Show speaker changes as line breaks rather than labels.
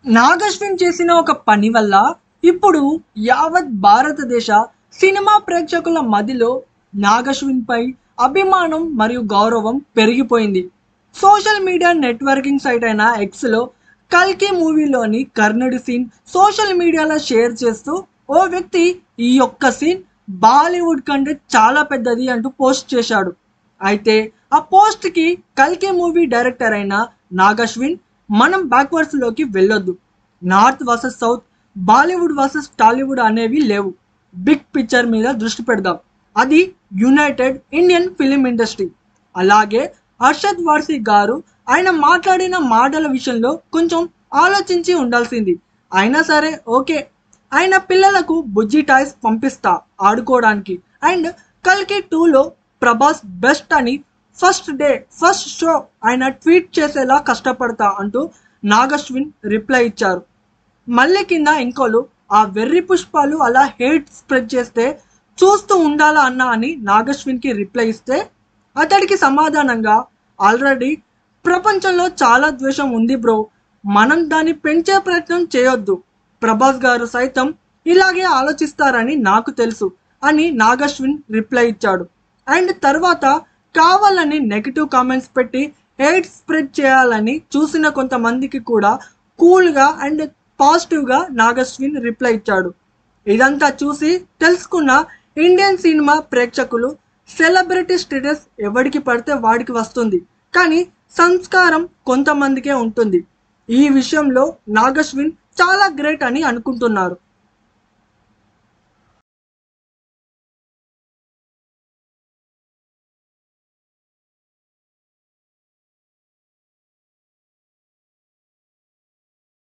నాగశ్విన్ చేసిన ఒక పని వల్ల ఇప్పుడు యావత్ భారతదేశ సినిమా ప్రేక్షకుల మదిలో నాగశ్విన్ పై అభిమానం మరియు గౌరవం పెరిగిపోయింది. సోషల్ మీడియా నెట్వర్కింగ్ సైట్ అయిన ఎక్స్లో కల్కి మూవీలోని కర్ణుడి సీన్ సోషల్ మీడియాలో షేర్ చేస్తూ ఓ వ్యక్తి ఈ యొక్క సీన్ బాలీవుడ్ కంటే చాలా పెద్దది అంటూ పోస్ట్ చేశాడు. అయితే ఆ పోస్ట్కి కల్కి మూవీ డైరెక్టర్ అయిన నాగశ్విన్ మనం బ్యాక్వర్డ్స్ లోకి వెళ్ళొద్దు, north versus south, Bollywood versus Tollywood అనేవి లేవు, బిగ్ పిక్చర్ మీద దృష్టి పెడదాం, అది యునైటెడ్ ఇండియన్ ఫిలిం ఇండస్ట్రీ. అలాగే అర్షద్ వార్సి గారు ఆయన మాట్లాడిన మాటల విషయంలో కొంచెం ఆలోచించి ఉండాల్సింది. అయినా సరే ఓకే, ఆయన పిల్లలకు బుజ్జి టాయ్స్ పంపిస్తా ఆడుకోవడానికి. అండ్ కల్కి 2లో ప్రభాస్ బెస్ట్ అని ఫస్ట్ డే ఫస్ట్ షో ఆయన ట్వీట్ చేసేలా కష్టపడతా అంటూ నాగశ్విన్ రిప్లై ఇచ్చారు. మళ్ళీ కింద ఇంకోలు ఆ వెర్రి పుష్పాలు అలా హేట్ స్ప్రెడ్ చేస్తే చూస్తూ ఉండాలా అన్నా అని నాగశ్విన్కి రిప్లై ఇస్తే అతడికి సమాధానంగా ఆల్రెడీ ప్రపంచంలో చాలా ద్వేషం ఉంది బ్రో, మనం దాన్ని పెంచే ప్రయత్నం చేయొద్దు, ప్రభాస్ గారు సైతం ఇలాగే ఆలోచిస్తారని నాకు తెలుసు అని నాగశ్విన్ రిప్లై ఇచ్చాడు. అండ్ తర్వాత కావాలని నెగిటివ్ కామెంట్స్ పెట్టి హేట్ స్ప్రెడ్ చేయాలని చూసిన కొంతమందికి కూడా కూల్గా అండ్ పాజిటివ్గా నాగశ్విన్ రిప్లై ఇచ్చాడు. ఇదంతా చూసి తెలుసుకున్న ఇండియన్ సినిమా ప్రేక్షకులు సెలబ్రిటీ స్టేటస్ ఎవడికి పడితే వాడికి వస్తుంది, కానీ సంస్కారం కొంతమందికే ఉంటుంది. ఈ విషయంలో నాగశ్విన్ చాలా గ్రేట్ అని అనుకుంటున్నారు.